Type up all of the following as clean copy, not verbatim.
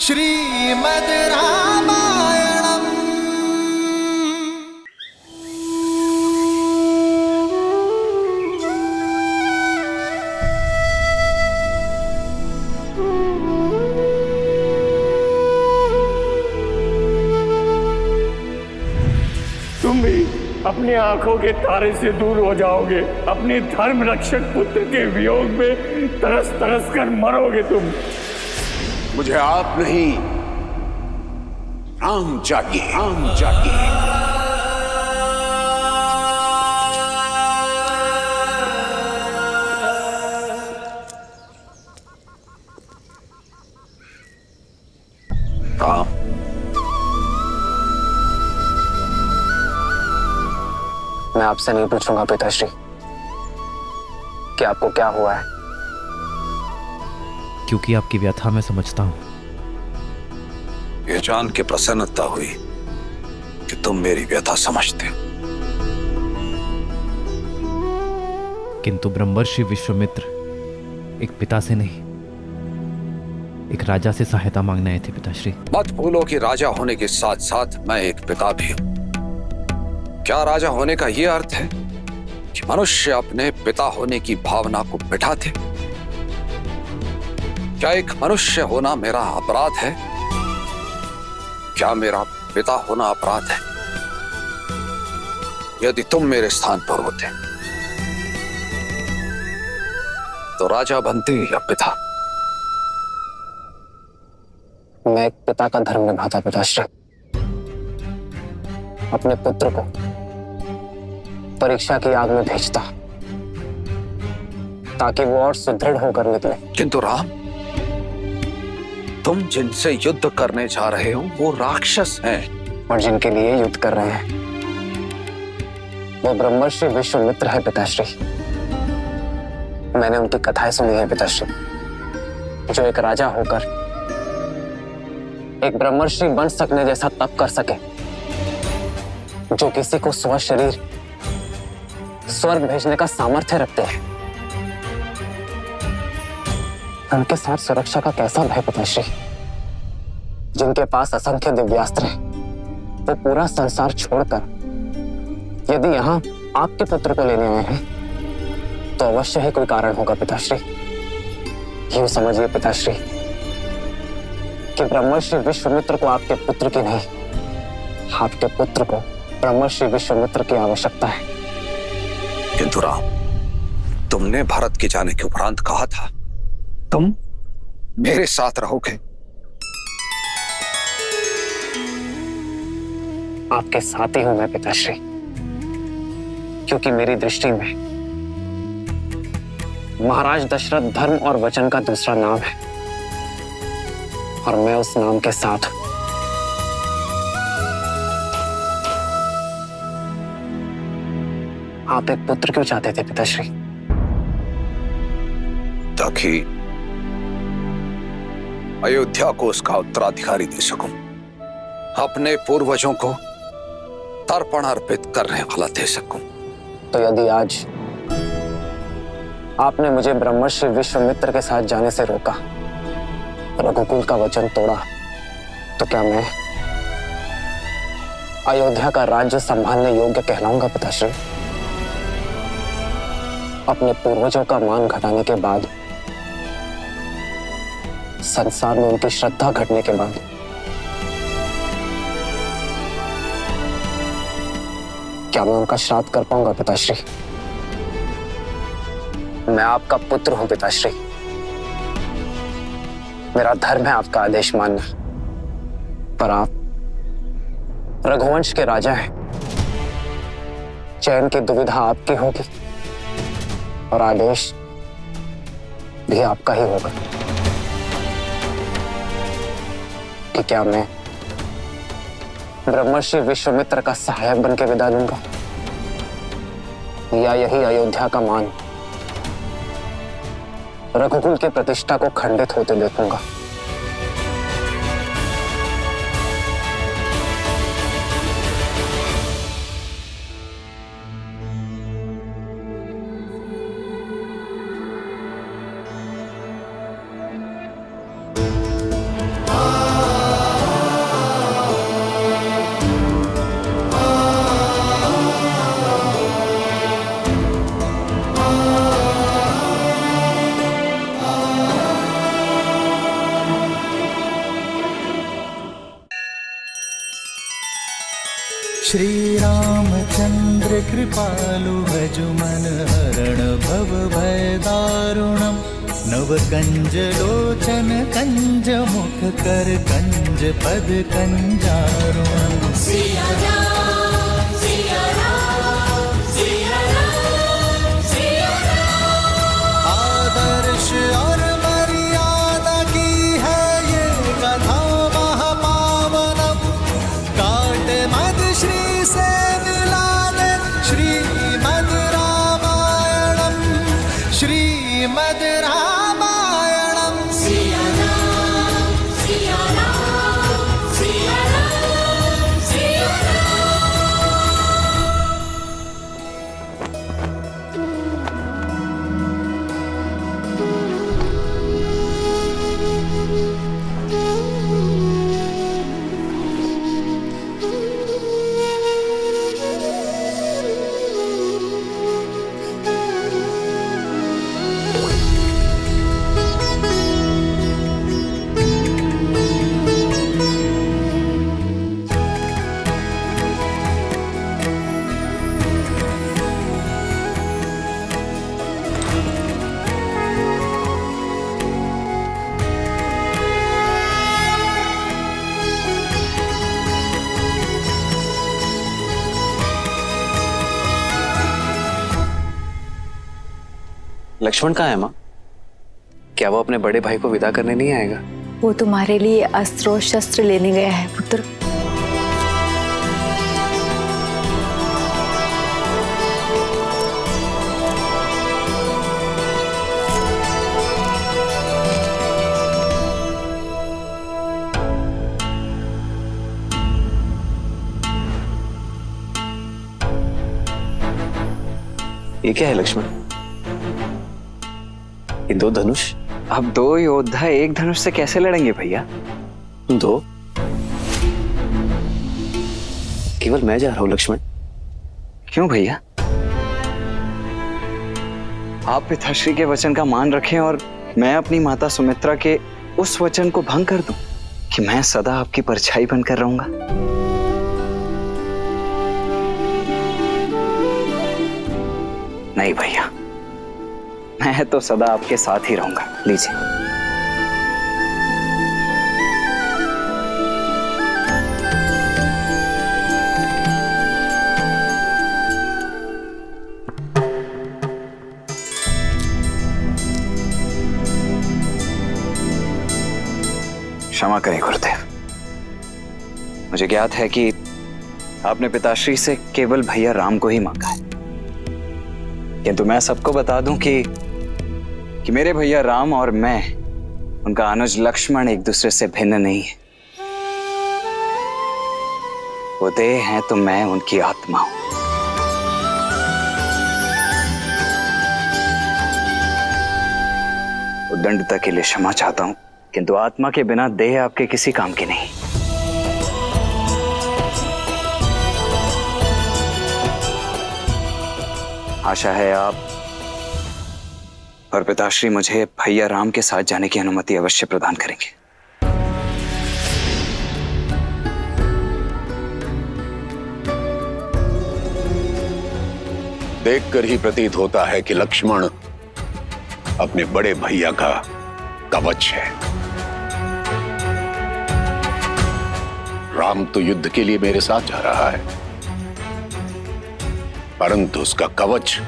श्रीमद् रामायणम्। तुम भी अपनी आंखों के तारे से दूर हो जाओगे। अपने धर्म रक्षक पुत्र के वियोग में तरस तरस कर मरोगे तुम। मुझे आप नहीं, राम चाहिए, राम चाहिए। राम, मैं आपसे नहीं पूछूंगा पिताश्री कि आपको क्या हुआ है, क्योंकि आपकी व्यथा मैं समझता हूं। ये जान के प्रसन्नता हुई कि तुम मेरी व्यथा समझते हो। किंतु ब्रह्मर्षि विश्वामित्र एक पिता से नहीं, एक राजा से सहायता मांगने आए थे पिताश्री। मत भूलो कि राजा होने के साथ साथ मैं एक पिता भी हूं। क्या राजा होने का यह अर्थ है कि मनुष्य अपने पिता होने की भावना को बिठा दे? क्या एक मनुष्य होना मेरा अपराध है? क्या मेरा पिता होना अपराध है? यदि तुम मेरे स्थान पर होते तो राजा बनते या पिता? मैं एक पिता का धर्म निभाता पिताश्री। अपने पुत्र को परीक्षा की आग में भेजता ताकि वो और सुदृढ़ होकर निकले। किंतु राम, तुम जिनसे युद्ध करने जा रहे हो वो राक्षस हैं। और जिनके लिए युद्ध कर रहे हैं वो ब्रह्मर्षि विश्वामित्र है पिताश्री। मैंने उनकी कथाएं सुनी है पिताश्री, जो एक राजा होकर एक ब्रह्मर्षि बन सकने जैसा तप कर सके, जो किसी को स्वशरीर स्वर्ग भेजने का सामर्थ्य रखते हैं। उनके साथ सुरक्षा का कैसा भय पिताश्री? जिनके पास असंख्य दिव्यास्त्र हैं, वो पूरा संसार छोड़कर यदि यहाँ आपके पुत्र को लेने आए हैं तो अवश्य ही कोई कारण होगा पिताश्री। यूं समझिए पिताश्री कि ब्रह्मर्षि विश्वामित्र को आपके पुत्र की नहीं, आपके पुत्र को ब्रह्मर्षि विश्वामित्र की आवश्यकता है। किंतु राम, तुमने भारत के जाने के उपरांत कहा था तुम मेरे साथ रहोगे। आपके साथ ही हूं मैं पिताश्री, क्योंकि मेरी दृष्टि में महाराज दशरथ धर्म और वचन का दूसरा नाम है और मैं उस नाम के साथ हूं। आप एक पुत्र क्यों चाहते थे पिताश्री? ताकि अयोध्या को उसका उत्तराधिकारी दे सकूं, अपने पूर्वजों को तर्पण अर्पित करने वाला दे सकूं। तो यदि आज आपने मुझे ब्रह्मर्षि विश्वामित्र के साथ जाने से रोका, रघुकुल का वचन तोड़ा, तो क्या मैं अयोध्या का राज्य संभालने योग्य कहलाऊंगा पिताश्री? अपने पूर्वजों का मान घटाने के बाद, संसार में उनकी श्रद्धा घटने के बाद, क्या मैं उनका श्राद्ध कर पाऊंगा पिताश्री? मैं आपका पुत्र हूं पिताश्री। मेरा धर्म है आपका आदेश मानना, पर आप रघुवंश के राजा हैं। चयन की दुविधा आपकी होगी और आदेश भी आपका ही होगा कि क्या मैं ब्रह्मर्षि विश्वामित्र का सहायक बन के विदा लूंगा, या यही अयोध्या का मान रघुकुल की प्रतिष्ठा को खंडित होते देखूंगा। श्री रामचंद्र कृपालु भजु मन हरण भव भय दारुणम नव कंज लोचन कंज मुख कर कंज पद कंजारुणम सिया राम सिया राम सिया राम सिया राम। आदर्श और मर्यादा की है ये कथा महापावनम काट मद श्री से मिला दे श्रीमद रामायणम श्रीमद रामायणम सिया राम सिया राम सिया राम सिया राम। लक्ष्मण कहाँ है माँ? क्या वो अपने बड़े भाई को विदा करने नहीं आएगा? वो तुम्हारे लिए अस्त्र और शस्त्र लेने गया है पुत्र। ये क्या है लक्ष्मण? ये दो धनुष? अब दो योद्धा एक धनुष से कैसे लड़ेंगे भैया? दो? केवल मैं जा रहा हूं लक्ष्मण। क्यों भैया? आप पिताश्री के वचन का मान रखें और मैं अपनी माता सुमित्रा के उस वचन को भंग कर दूं कि मैं सदा आपकी परछाई बनकर रहूंगा। नहीं भैया, मैं तो सदा आपके साथ ही रहूंगा। लीजिए। क्षमा करें गुरुदेव, मुझे ज्ञात है कि आपने पिताश्री से केवल भैया राम को ही मांगा है, किंतु मैं सबको बता दूं कि मेरे भैया राम और मैं, उनका अनुज लक्ष्मण एक दूसरे से भिन्न नहीं है। वो देह हैं तो मैं उनकी आत्मा हूं। उद्दंडता के लिए क्षमा चाहता हूं, किंतु आत्मा के बिना देह आपके किसी काम की नहीं। आशा है आप और पिताश्री मुझे भैया राम के साथ जाने की अनुमति अवश्य प्रदान करेंगे। देखकर ही प्रतीत होता है कि लक्ष्मण अपने बड़े भैया का कवच है। राम तो युद्ध के लिए मेरे साथ जा रहा है, परंतु उसका कवच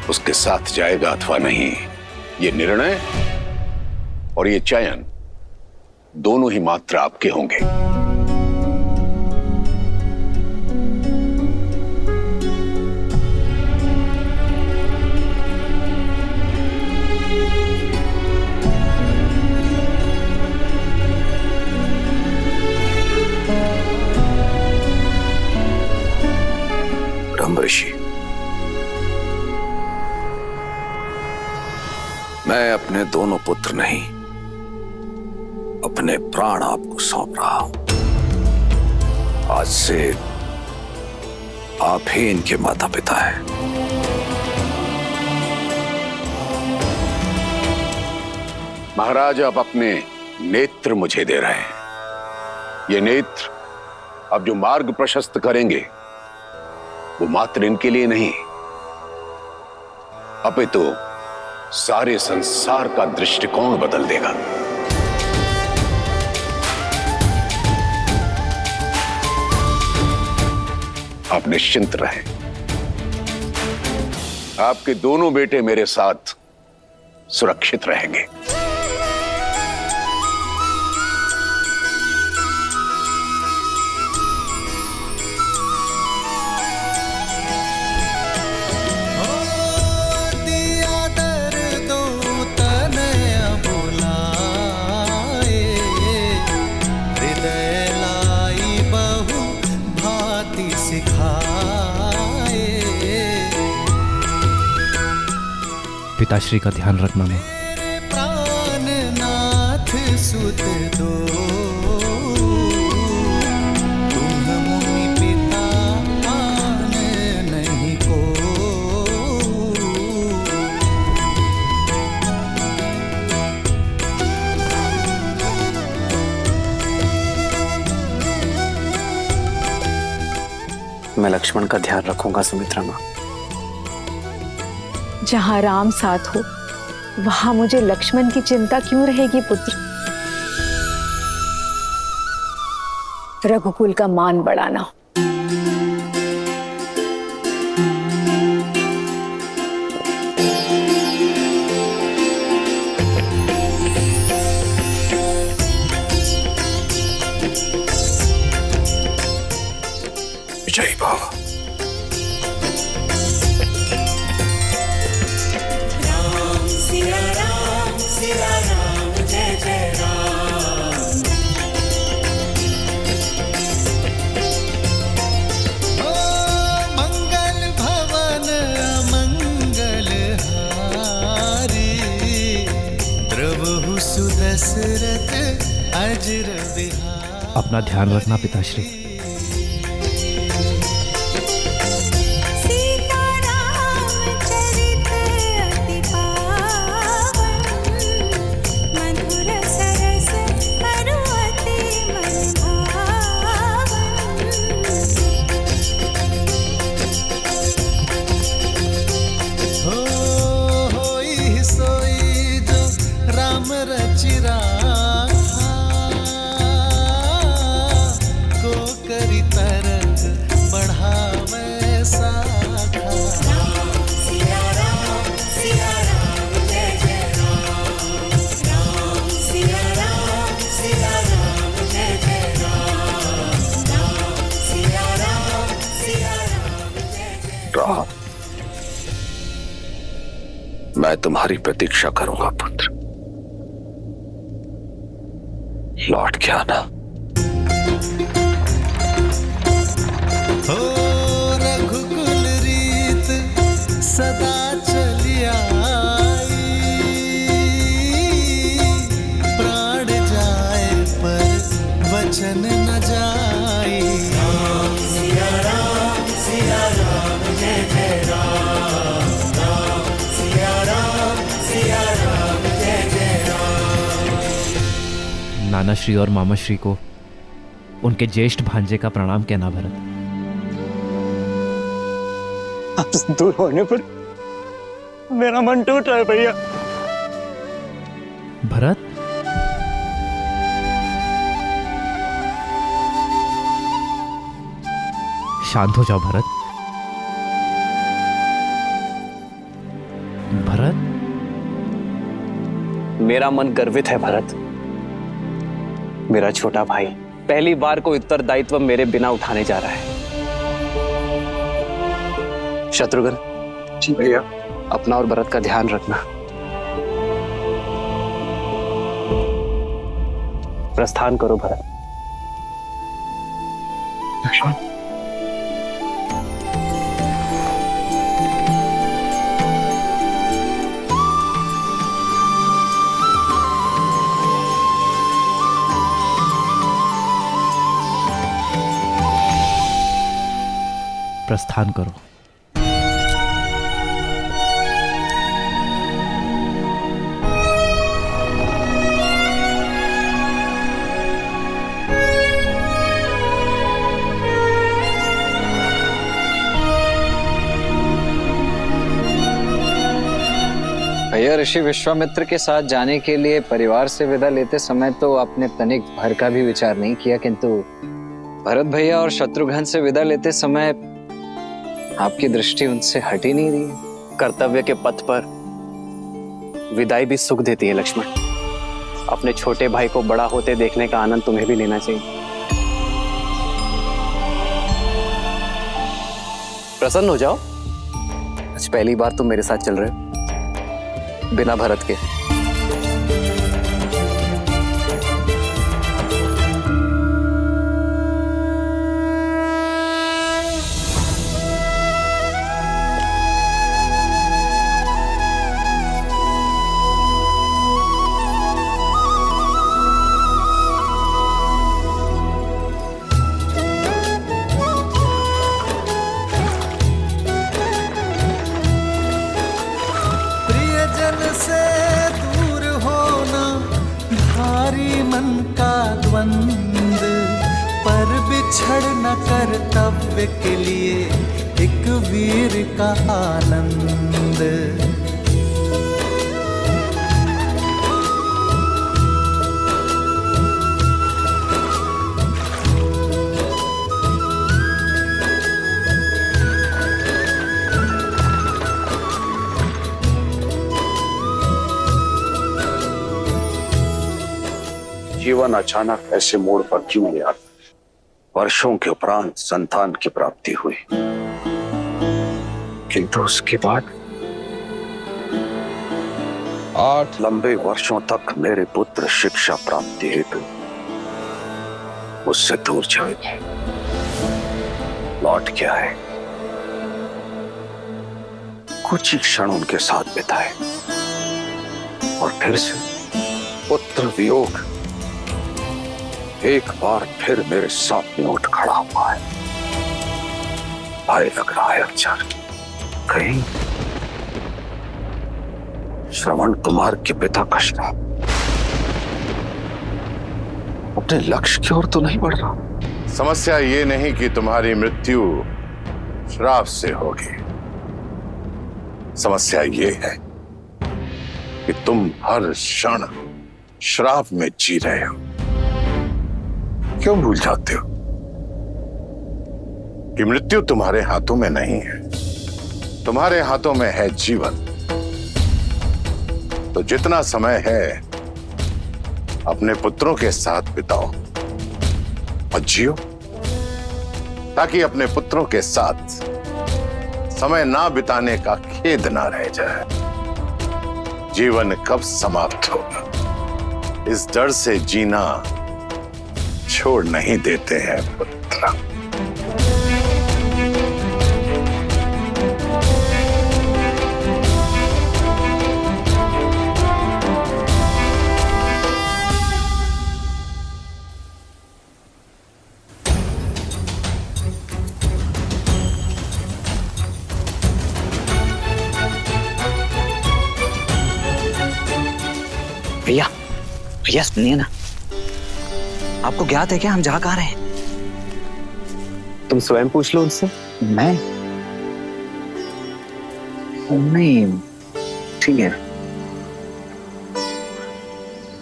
उसके साथ जाएगा अथवा नहीं, ये निर्णय और ये चयन दोनों ही मात्र आपके होंगे। ऋषि, मैं अपने दोनों पुत्र नहीं, अपने प्राण आपको सौंप रहा हूं। आज से आप ही इनके माता पिता हैं। महाराज, आप अपने नेत्र मुझे दे रहे हैं। ये नेत्र अब जो मार्ग प्रशस्त करेंगे वो मात्र इनके लिए नहीं, अपितु सारे संसार का दृष्टिकोण बदल देगा। आप निश्चिंत रहें, आपके दोनों बेटे मेरे साथ सुरक्षित रहेंगे। दिया दर्दो तनया बुलाए, हृदय लाई बहु भांति सिखाए। पिताश्री का ध्यान रखना माँ। प्राणनाथ सुत दो, तुम मुनि पिता आन नहीं को। मैं लक्ष्मण का ध्यान रखूंगा सुमित्रा माँ। जहां राम साथ हो वहां मुझे लक्ष्मण की चिंता क्यों रहेगी पुत्र? रघुकुल का मान बढ़ाना। विजयी बाबा, सिया राम जय जय राम। ओ मंगल भवन अमंगल हारी, द्रवहु सुदशरथ अजर बिहारी। अपना ध्यान रखना पिताश्री। सीतारामचरित अति पावन, मधुर सरस अरु अति मन भावन। होई सोई जो राम रचि राखा, को करी तरक बढ़ावे साखा। सिया राम जय जय राम। राम सिया राम जय जय राम। राम सिया राम जय जय। राम, मैं तुम्हारी प्रतीक्षा करूंगा पुत्र। लौट के आना। हो रघुकुल रीत सदा चली आई, प्राण जाए पर वचन न जाई। सिया राम जय जय राम। राम सिया राम जय जय राम। नानाश्री और मामाश्री को उनके ज्येष्ठ भांजे का प्रणाम कहना भरत। आपसे दूर होने पर मेरा मन टूट रहा है भैया। भरत, शांत हो जाओ भरत। भरत, मेरा मन गर्वित है भरत। मेरा छोटा भाई पहली बार को उत्तरदायित्व मेरे बिना उठाने जा रहा है। शत्रुघ्न जी भैया, अपना और भरत का ध्यान रखना। प्रस्थान करो भरत। लक्ष्मण, प्रस्थान करो। ऋषि विश्वामित्र के साथ जाने के लिए परिवार से विदा लेते समय तो आपने तनिक भर का भी विचार नहीं किया, किंतु भरत भैया और शत्रुघ्न से विदा लेते समय आपकी दृष्टि उनसे हट ही नहीं रही। कर्तव्य के पथ पर विदाई भी सुख देती है लक्ष्मण। अपने छोटे भाई को बड़ा होते देखने का आनंद तुम्हें भी लेना चाहिए। प्रसन्न हो जाओ, आज पहली बार तुम मेरे साथ चल रहे हो बिना भरत के। प्रियजन से दूर होना भारी मन का द्वंद, पर बिछड़ न कर्तव्य के लिए एक वीर का आनंद। जीवन अचानक ऐसे मोड़ पर क्यों ले आता? वर्षों के उपरांत संतान की प्राप्ति हुई, किंतु उसके बाद 8 लंबे वर्षों तक मेरे पुत्र शिक्षा प्राप्ति हेतु मुझसे दूर चले गए। लौट के आए, कुछ ही क्षण उनके साथ बिताए और फिर से पुत्र वियोग एक बार फिर मेरे सामने उठ खड़ा हुआ है। भय लग रहा है अचार, कहीं श्रवण कुमार के पिता का श्राप अपने लक्ष्य की ओर तो नहीं बढ़ रहा? समस्या ये नहीं कि तुम्हारी मृत्यु श्राप से होगी, समस्या ये है कि तुम हर क्षण श्राप में जी रहे हो। क्यों भूल जाते हो कि मृत्यु तुम्हारे हाथों में नहीं है, तुम्हारे हाथों में है जीवन। तो जितना समय है अपने पुत्रों के साथ बिताओ और जियो, ताकि अपने पुत्रों के साथ समय ना बिताने का खेद ना रह जाए। जीवन कब समाप्त होगा इस डर से जीना छोड़ नहीं देते हैं पुत्र। भैया भैया सुनिए ना, आपको ज्ञात है क्या हम जा कहाँ रहे हैं? तुम स्वयं पूछ लो उनसे। मैं नहीं, ठीक है।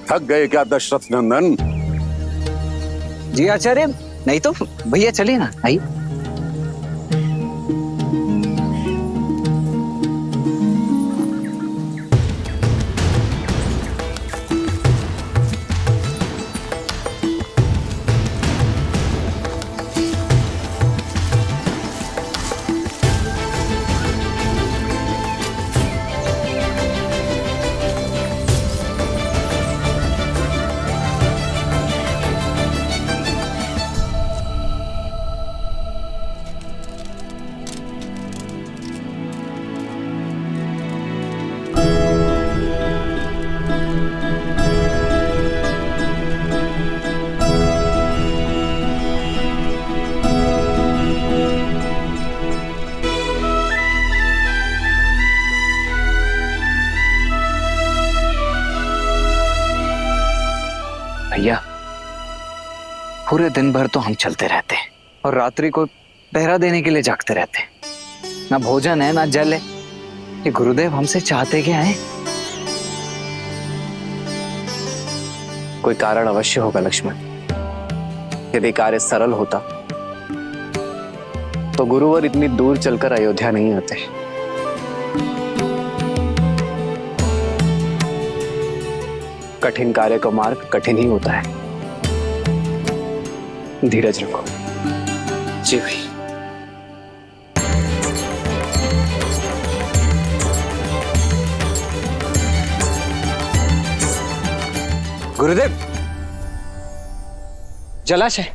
थक गए क्या दशरथ नंदन? जी आचार्य, नहीं तो भैया चलिए ना, आइए। भैया पूरे दिन भर तो हम चलते रहते हैं और रात्रि को पहरा देने के लिए जागते रहते हैं। ना भोजन है ना जल है। ये गुरुदेव हमसे चाहते क्या है? कोई कारण अवश्य होगा लक्ष्मण। यदि कार्य सरल होता तो गुरुवर इतनी दूर चलकर अयोध्या नहीं आते। कठिन कार्य का मार्ग कठिन ही होता है। धीरज रखो। जी भाई। गुरुदेव, जलाशय।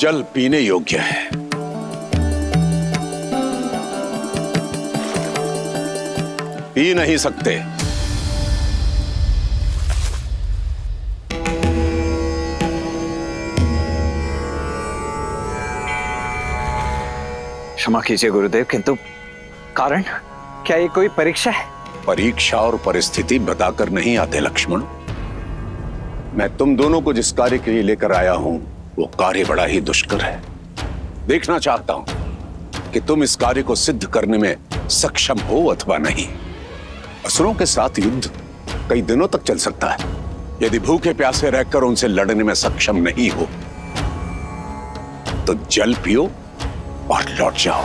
जल पीने योग्य है। पी नहीं सकते। क्षमा कीजिए गुरुदेव, किंतु कारण क्या ये कोई परीक्षा है? परीक्षा और परिस्थिति बताकर नहीं आते लक्ष्मण। मैं तुम दोनों को जिस कार्य के लिए लेकर आया हूं वो कार्य बड़ा ही दुष्कर है। देखना चाहता हूं कि तुम इस कार्य को सिद्ध करने में सक्षम हो अथवा नहीं। असुरों के साथ युद्ध कई दिनों तक चल सकता है। यदि भूखे प्यासे रहकर उनसे लड़ने में सक्षम नहीं हो तो जल पियो और लौट जाओ।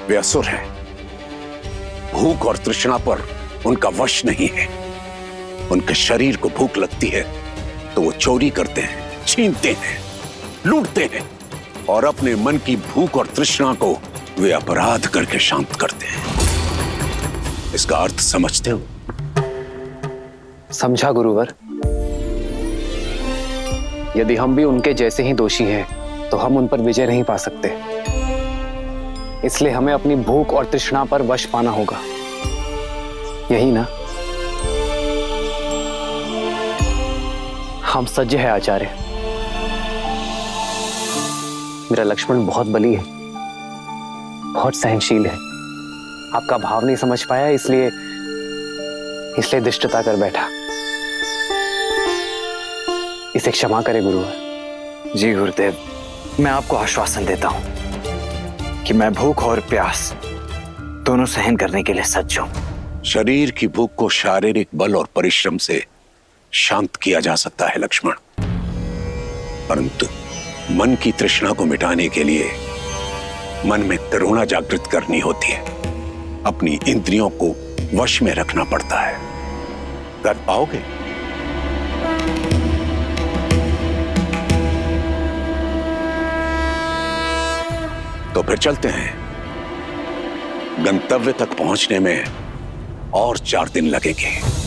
वे असुर हैं। भूख और तृष्णा पर उनका वश नहीं है। उनके शरीर को भूख लगती है तो वो चोरी करते हैं, छीनते हैं, लूटते हैं और अपने मन की भूख और तृष्णा को वे अपराध करके शांत करते हैं। इसका अर्थ समझते हो? समझा गुरुवर। यदि हम भी उनके जैसे ही दोषी हैं तो हम उन पर विजय नहीं पा सकते। इसलिए हमें अपनी भूख और तृष्णा पर वश पाना होगा, यही ना? हम सज्ज है आचार्य। मेरा लक्ष्मण बहुत बली है, बहुत सहनशील है। आपका भाव नहीं समझ पाया, इसलिए दुष्टता कर बैठा। इसे क्षमा करें गुरुवर। जी गुरुदेव, मैं आपको आश्वासन देता हूं कि मैं भूख और प्यास दोनों सहन करने के लिए सज्ज हूं। शरीर की भूख को शारीरिक बल और परिश्रम से शांत किया जा सकता है लक्ष्मण, परंतु मन की तृष्णा को मिटाने के लिए मन में करुणा जागृत करनी होती है। अपनी इंद्रियों को वश में रखना पड़ता है। कर पाओगे? तो फिर चलते हैं। गंतव्य तक पहुंचने में और 4 दिन लगेंगे।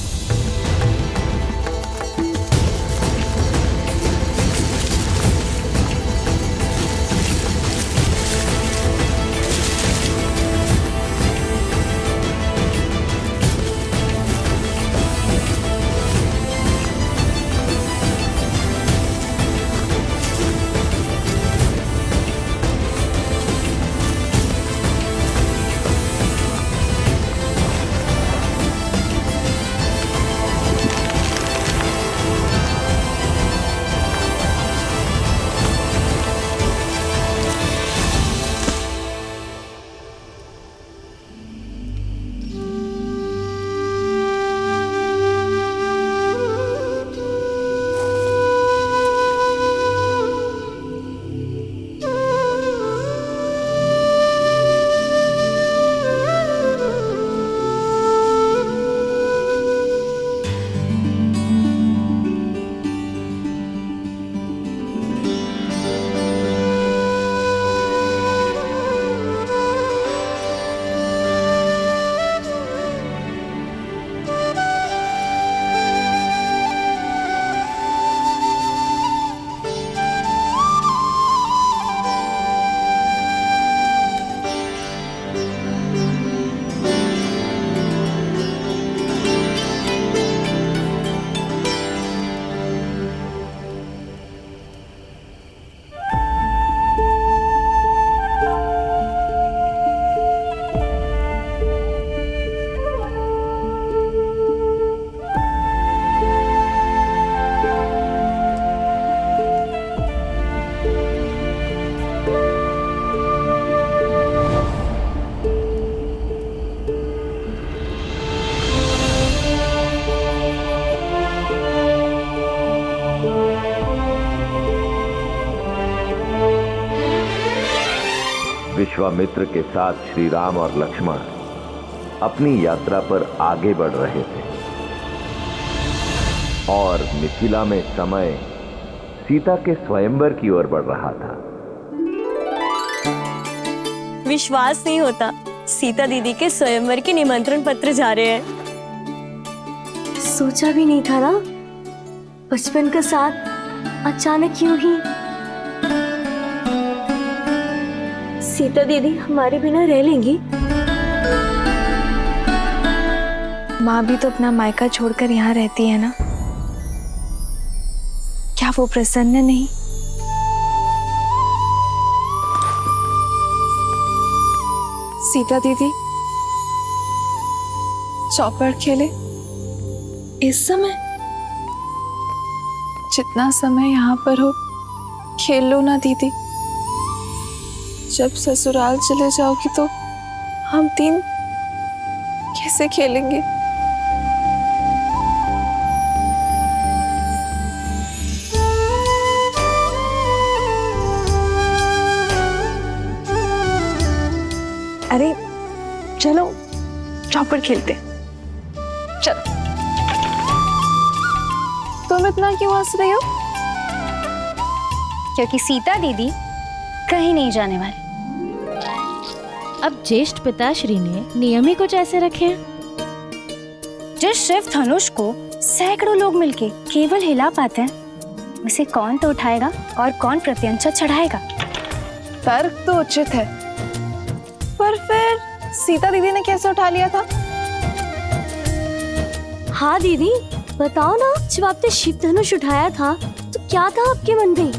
विश्वामित्र के साथ श्री राम और लक्ष्मण अपनी यात्रा पर आगे बढ़ रहे थे और मिथिला में समय सीता के स्वयंवर की ओर बढ़ रहा था। विश्वास नहीं होता, सीता दीदी के स्वयंवर के निमंत्रण पत्र जा रहे हैं। सोचा भी नहीं था ना, बचपन का साथ अचानक क्यों ही। सीता दीदी हमारे बिना रह लेंगी? माँ भी तो अपना मायका छोड़कर यहाँ रहती है ना, क्या वो प्रसन्न नहीं? सीता दीदी चौपड़ खेले इस समय? जितना समय यहाँ पर हो खेल लो ना दीदी। जब ससुराल चले जाओगी तो हम तीन कैसे खेलेंगे? अरे चलो चौपड़ खेलते। चलो। तुम इतना क्यों हंस रही हो? क्योंकि सीता दीदी कहीं नहीं जाने वाली। अब ज्येष्ठ पिताश्री ने नियम ही कुछ ऐसे रखे हैं। जिस शिव धनुष को सैकड़ों लोग मिलके केवल हिला पाते हैं, उसे कौन तो उठाएगा और कौन प्रत्यंचा चढ़ाएगा? तर्क तो उचित है, पर फिर सीता दीदी ने कैसे उठा लिया था? हाँ दीदी बताओ ना, जब आपने शिव धनुष उठाया था तो क्या था आपके मन में?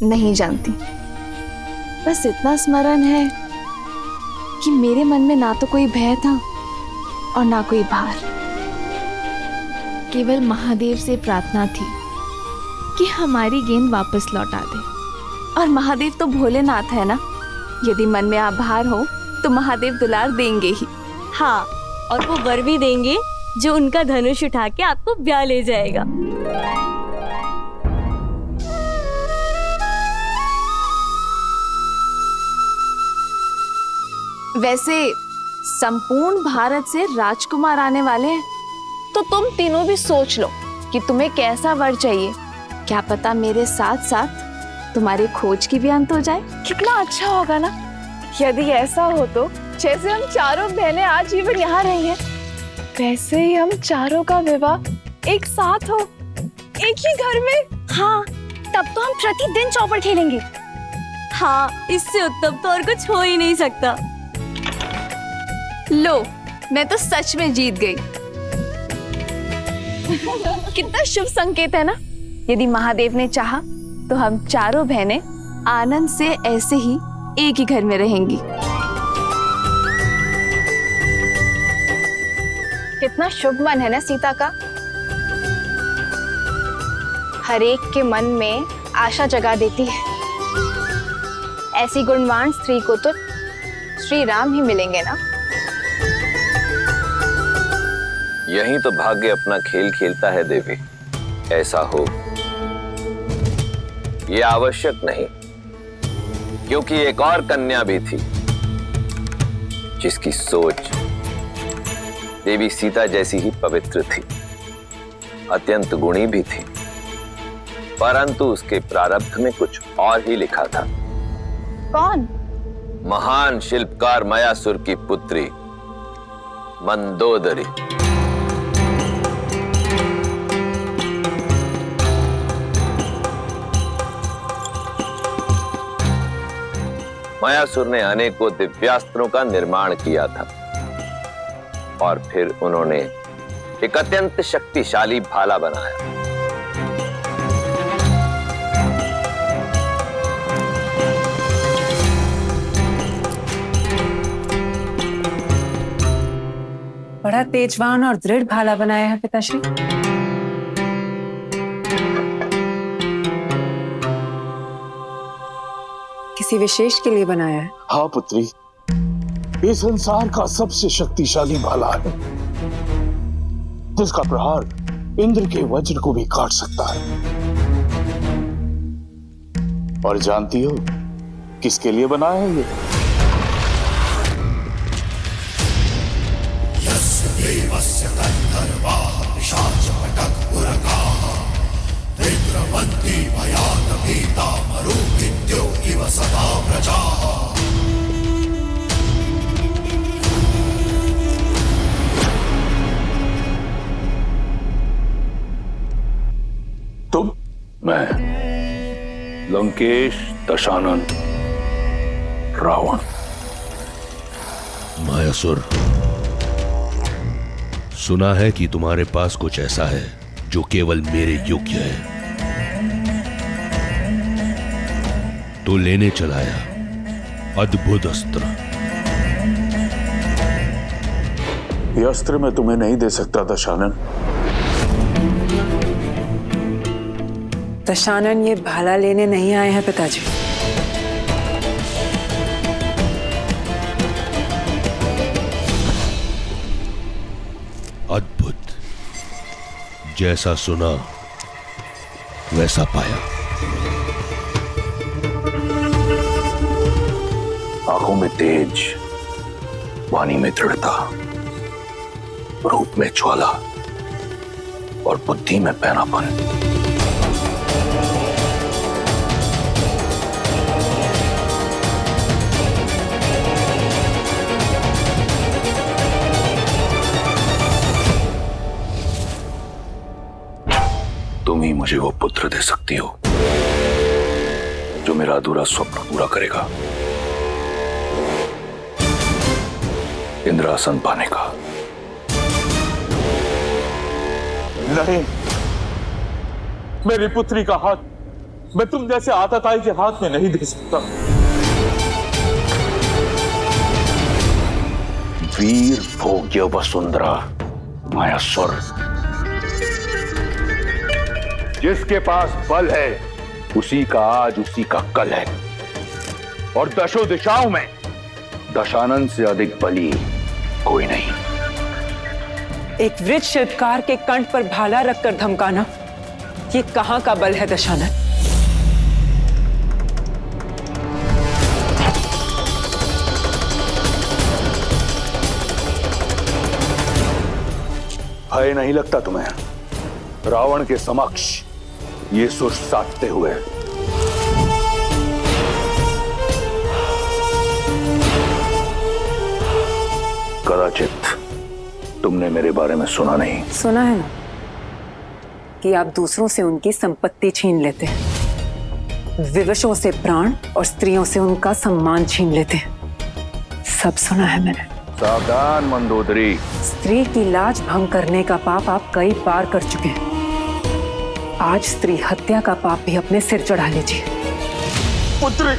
नहीं जानती, बस इतना स्मरण है कि मेरे मन में ना तो कोई भय था और ना कोई भार। केवल महादेव से प्रार्थना थी कि हमारी गेंद वापस लौटा दे। और महादेव तो भोलेनाथ है ना, यदि मन में आभार हो तो महादेव दुलार देंगे ही। हाँ, और वो वर भी देंगे जो उनका धनुष उठा के आपको ब्याह ले जाएगा। वैसे संपूर्ण भारत से राजकुमार आने वाले हैं, तो तुम तीनों भी सोच लो कि तुम्हें कैसा वर चाहिए। क्या पता मेरे साथ साथ तुम्हारी खोज की भी अंत हो जाए। कितना अच्छा होगा ना यदि ऐसा हो तो। जैसे हम चारों बहनें आजीवन यहाँ रही हैं, वैसे ही हम चारों का विवाह एक साथ हो, एक ही घर में। हाँ, तब तो हम प्रतिदिन चौपड़ खेलेंगे। हाँ, इससे उत्तम तो और कुछ हो ही नहीं सकता। लो, मैं तो सच में जीत गई। कितना शुभ संकेत है ना। यदि महादेव ने चाहा तो हम चारों बहनें आनंद से ऐसे ही एक ही घर में रहेंगी। कितना शुभ मन है ना सीता का। हर एक के मन में आशा जगा देती है। ऐसी गुणवान स्त्री को तो श्री राम ही मिलेंगे ना। यहीं तो भाग्य अपना खेल खेलता है देवी। ऐसा हो यह आवश्यक नहीं, क्योंकि एक और कन्या भी थी जिसकी सोच देवी सीता जैसी ही पवित्र थी, अत्यंत गुणी भी थी, परंतु उसके प्रारब्ध में कुछ और ही लिखा था। कौन? महान शिल्पकार मयासुर की पुत्री मंदोदरी। मयासुर ने अनेकों दिव्यास्त्रों का निर्माण किया था और फिर उन्होंने एक अत्यंत शक्तिशाली भाला बनाया। बड़ा तेजवान और दृढ़ भाला बनाया है पिताश्री। किसी विशेष के लिए बनाया है? हाँ पुत्री, ये संसार का सबसे शक्तिशाली भाला है, जिसका प्रहार इंद्र के वज्र को भी काट सकता है। और जानती हो किसके लिए बना है ये? तुम? मैं लंकेश दशानन रावण। मायासुर, सुना है कि तुम्हारे पास कुछ ऐसा है जो केवल मेरे योग्य है, तो लेने चलाया अद्भुत अस्त्र। ये अस्त्र मैं तुम्हें नहीं दे सकता दशानन। दशानन ये भाला लेने नहीं आए हैं पिताजी। अद्भुत, जैसा सुना वैसा पाया। आंखों में तेज, वाणी में दृढ़ता, रूप में ज्वाला और बुद्धि में पैनापन। तुम ही मुझे वो पुत्र दे सकती हो जो मेरा अधूरा स्वप्न पूरा करेगा, इंद्रासन पाने का। नहीं, मेरी पुत्री का हाथ मैं तुम जैसे आताताई के हाथ में नहीं दे सकता। वीर भोग्य वसुंधरा मायासुर, जिसके पास बल है उसी का आज उसी का कल है, और दशों दिशाओं में दशानन से अधिक बली कोई नहीं। एक वृद्ध शिल्पकार के कंठ पर भाला रखकर धमकाना, ये कहां का बल है दशानन? भय नहीं लगता तुम्हें रावण के समक्ष ये सुर साधते हुए? कदाचित तुमने मेरे बारे में सुना नहीं। सुना है ना कि आप दूसरों से उनकी संपत्ति छीन लेते हैं, विवशों से प्राण और स्त्रियों से उनका सम्मान छीन लेते हैं। सब सुना है मैंने। सावधान मंदोदरी, स्त्री की लाज भंग करने का पाप आप कई बार कर चुके हैं। आज स्त्री हत्या का पाप भी अपने सिर चढ़ा लीजिए। पुत्री,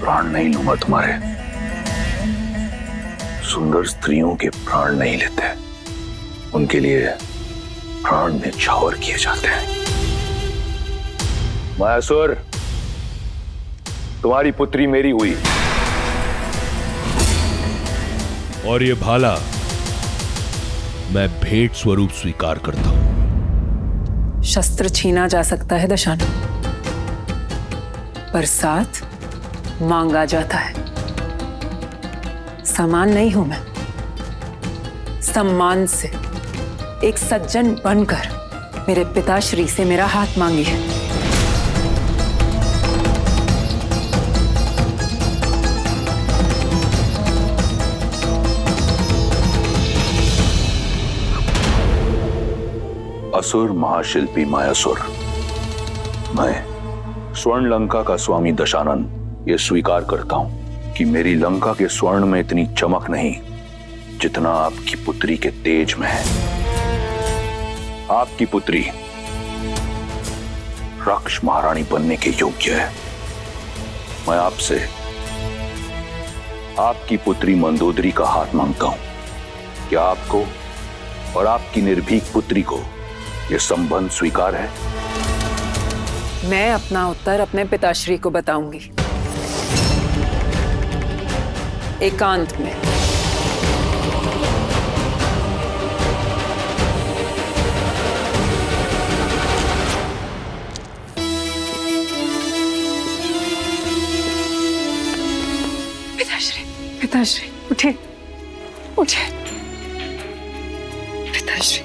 प्राण नहीं लूंगा तुम्हारे। सुंदर स्त्रियों के प्राण नहीं लेते, उनके लिए प्राण न्यौछावर किए जाते हैं। मायासुर, तुम्हारी पुत्री मेरी हुई, और ये भाला मैं भेंट स्वरूप स्वीकार करता हूं। शस्त्र छीना जा सकता है दशानन, पर साथ मांगा जाता है। समान नहीं हूं मैं, सम्मान से एक सज्जन बनकर मेरे पिताश्री से मेरा हाथ मांगिए। असुर महाशिल्पी मायासुर, मैं स्वर्ण लंका का स्वामी दशानन ये स्वीकार करता हूं कि मेरी लंका के स्वर्ण में इतनी चमक नहीं जितना आपकी पुत्री के तेज में है। आपकी पुत्री राक्ष महारानी बनने के योग्य है। मैं आपसे आपकी पुत्री मंदोदरी का हाथ मांगता हूं। क्या आपको और आपकी निर्भीक पुत्री को यह संबंध स्वीकार है? मैं अपना उत्तर अपने पिताश्री को बताऊंगी, एकांत में। पिताश्री, पिताश्री उठे, उठे। पिताश्री।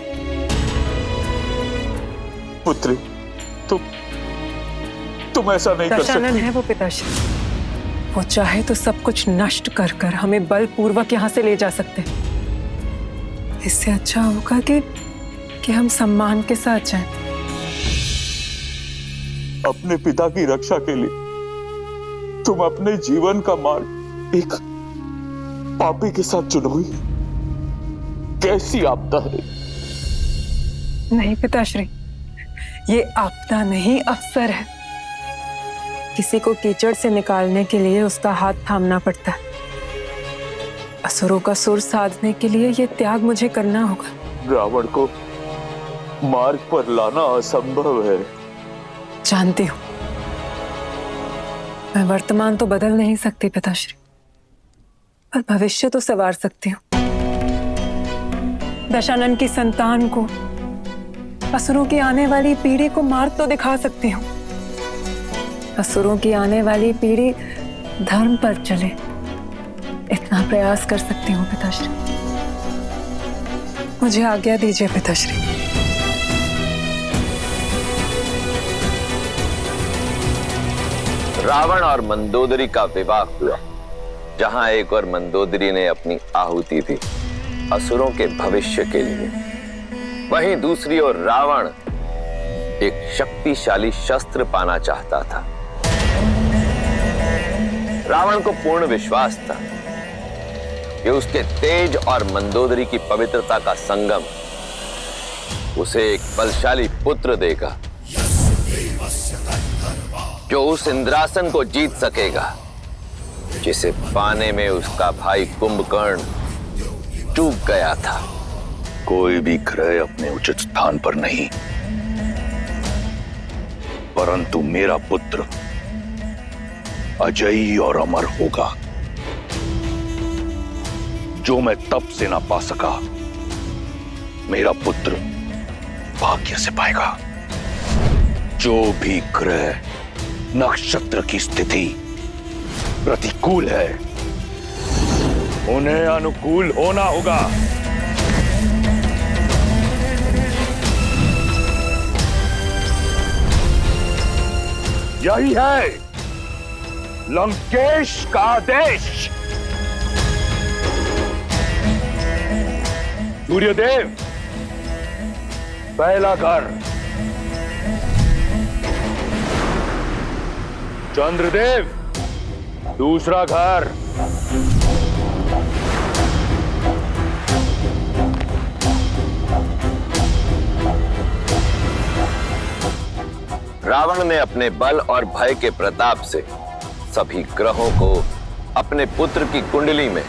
पुत्री, तुम ऐसा नहीं कर सकती। दशानन है वो पिताश्री, वो चाहे तो सब कुछ नष्ट कर कर हमें बलपूर्वक यहाँ से ले जा सकते हैं। इससे अच्छा होगा कि हम सम्मान के साथ जाएं। अपने पिता की रक्षा के लिए तुम अपने जीवन का मार्ग एक पापी के साथ चुनोगी? कैसी आपदा है? नहीं पिताश्री, ये आपदा नहीं, अवसर है। किसी को कीचड़ से निकालने के लिए उसका हाथ थामना पड़ता है। असुरों का सुर साधने के लिए ये त्याग मुझे करना होगा। रावण को मार्ग पर लाना असंभव है। जानती हूं, मैं वर्तमान तो बदल नहीं सकती पिताश्री, पर भविष्य तो संवार सकती हूँ। दशानन की संतान को, असुरों की आने वाली पीढ़ी को मार्ग तो दिखा सकती हूँ। असुरों की आने वाली पीढ़ी धर्म पर चले, इतना प्रयास कर सकती हूँ पिताश्री। मुझे आज्ञा दीजिए पिताश्री। रावण और मंदोदरी का विवाह हुआ, जहां एक और मंदोदरी ने अपनी आहुति दी असुरों के भविष्य के लिए, वहीं दूसरी ओर रावण एक शक्तिशाली शस्त्र पाना चाहता था। रावण को पूर्ण विश्वास था कि उसके तेज और मंदोदरी की पवित्रता का संगम उसे एक बलशाली पुत्र देगा, जो उस इंद्रासन को जीत सकेगा जिसे पाने में उसका भाई कुंभकर्ण चूक गया था। कोई भी ग्रह अपने उचित स्थान पर नहीं, परंतु मेरा पुत्र अजयी और अमर होगा। जो मैं तप से ना पा सका, मेरा पुत्र भाग्य से पाएगा। जो भी ग्रह नक्षत्र की स्थिति प्रतिकूल है, उन्हें अनुकूल होना होगा। यही है लंकेश का आदेश। सूर्यदेव पहला घर, चंद्रदेव दूसरा घर, रावण ने अपने बल और भय के प्रताप से सभी ग्रहों को अपने पुत्र की कुंडली में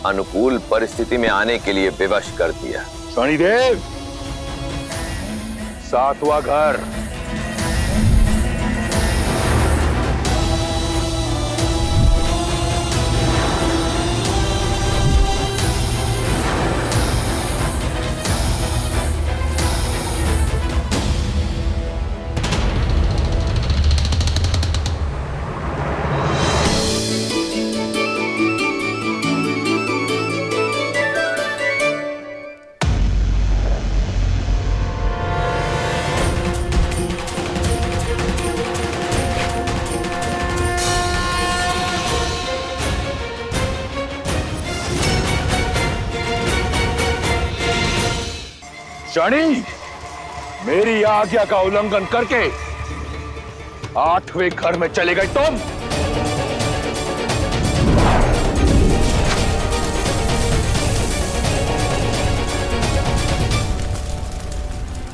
अनुकूल परिस्थिति में आने के लिए विवश कर दिया। शनिदेव सातवां घर, शनि, मेरी आज्ञा का उल्लंघन करके 8वें घर में चले गए तुम।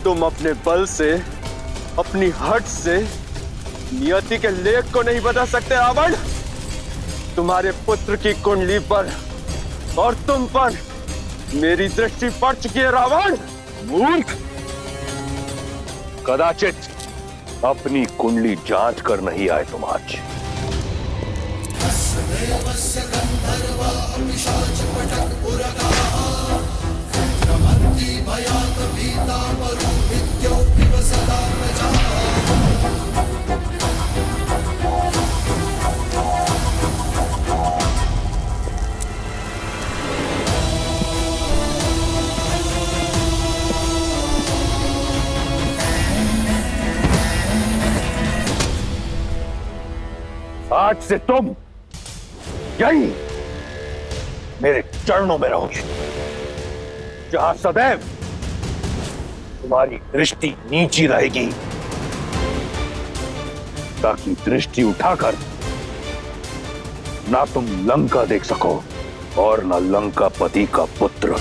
तुम अपने बल से, अपनी हट से नियति के लेख को नहीं बदल सकते रावण। तुम्हारे पुत्र की कुंडली पर और तुम पर मेरी दृष्टि पड़ चुकी है रावण। मूर्ख, कदाचित अपनी कुंडली जांच कर नहीं आए तुम आज। आज से तुम यही मेरे चरणों में रहोगे, जहां सदैव तुम्हारी दृष्टि नीची रहेगी, ताकि दृष्टि उठाकर ना तुम लंका देख सको और ना लंका पति का पुत्र।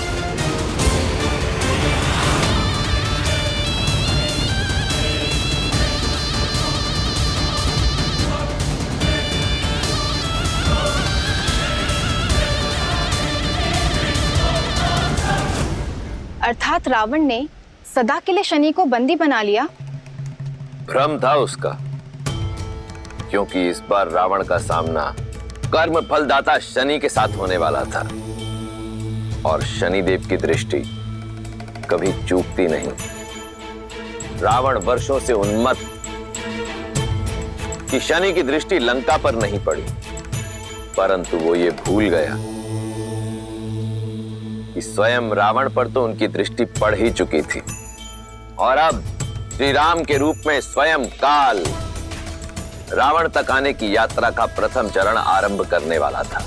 अर्थात रावण ने सदा के लिए शनि को बंदी बना लिया। भ्रम था उसका, क्योंकि इस बार रावण का सामना कर्म फलदाता शनि के साथ होने वाला था, और शनिदेव की दृष्टि कभी चूकती नहीं। रावण वर्षों से उन्मत्त कि शनि की दृष्टि लंका पर नहीं पड़ी, परंतु वो ये भूल गया कि स्वयं रावण पर तो उनकी दृष्टि पड़ ही चुकी थी, और अब श्री राम के रूप में स्वयं काल रावण तक आने की यात्रा का प्रथम चरण आरंभ करने वाला था।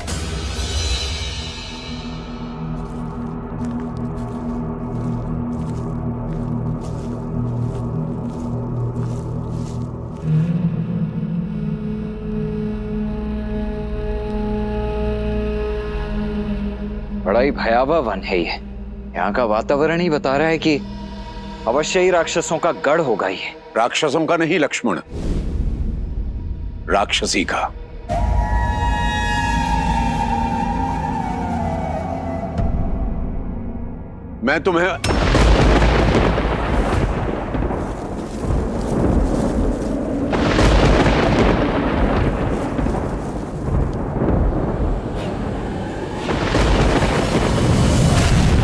बड़ा ही भयावह वन है ये। यहाँ का वातावरण ही बता रहा है कि अवश्य ही राक्षसों का गढ़ होगा ये। राक्षसों का नहीं लक्ष्मण, राक्षसी का। मैं तुम्हें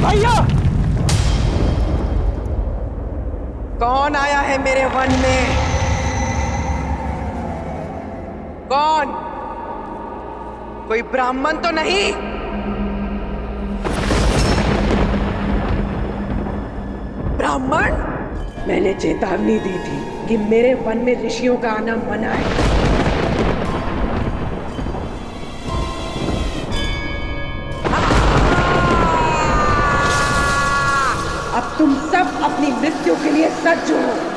भैया, कौन आया है मेरे वन में? कौन? कोई ब्राह्मण तो नहीं? ब्राह्मण? मैंने चेतावनी दी थी कि मेरे वन में ऋषियों का आना मना है। अब तुम सब अपनी मृत्यु के लिए सज्ज हो।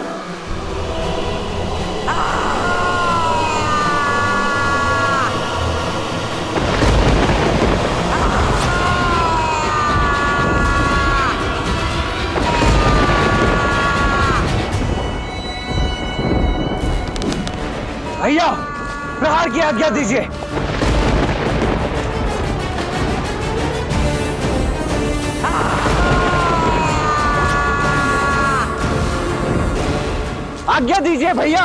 भैया, प्रहार की आज्ञा दीजिए। आज्ञा दीजिए भैया।